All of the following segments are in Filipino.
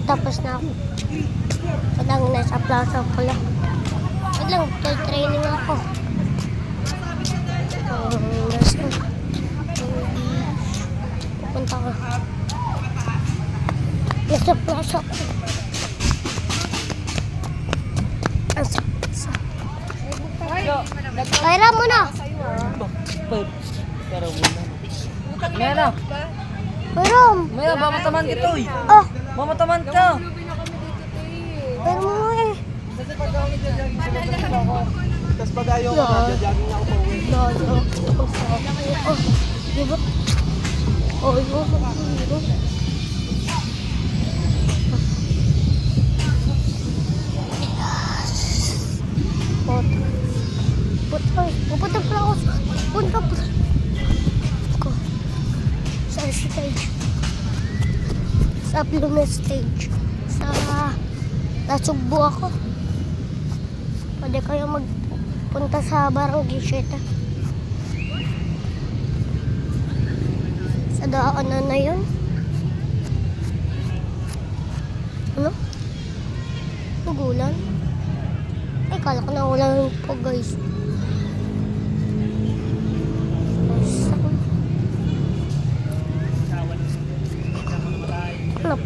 Tapos na ako. Padang nasa plaza pala. Wait lang, training ako. Pupunta ko. Nasa plaza ko. Nasa plaza. Kaya mo na. Mera, Pero, mera, mamataman kita uy. oh, Mamataman ka. pero mo eh. Tapos pag ayaw ko, jogging ako pa uwi. Lolo. Oh, diba? Oh, yun. Pupunta pala ako. Pupunta pala ako. Sa stage. Sa Blue stage. Sa Nasugbo ako. Pwede kayo magpunta sa Barangay Sheta. Sa daanan na yun. Ano? Nagulan? Ay, kala ko nagulan po guys.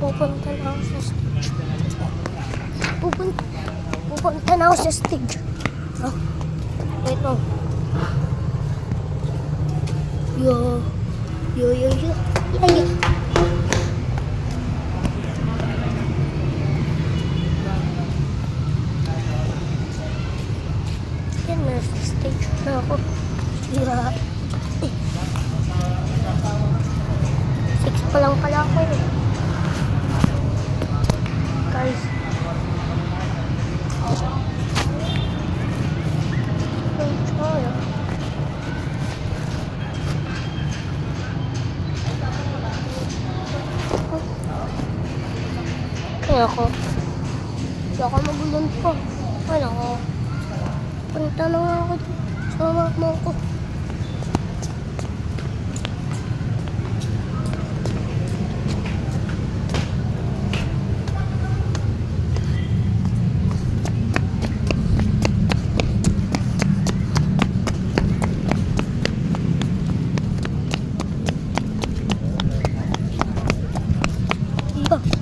Pupunta na ako sa stage. Pupunta na ako sa stage. Oh. Wait mo. Yo. Ay. Yan, nasa stage na ako. Yeah. 6 pa lang pala ako eh. Guys. Kaya ako. Baka magulan pa. Ano ko? Punta na nga ako dito. Sama mo ako. Iba.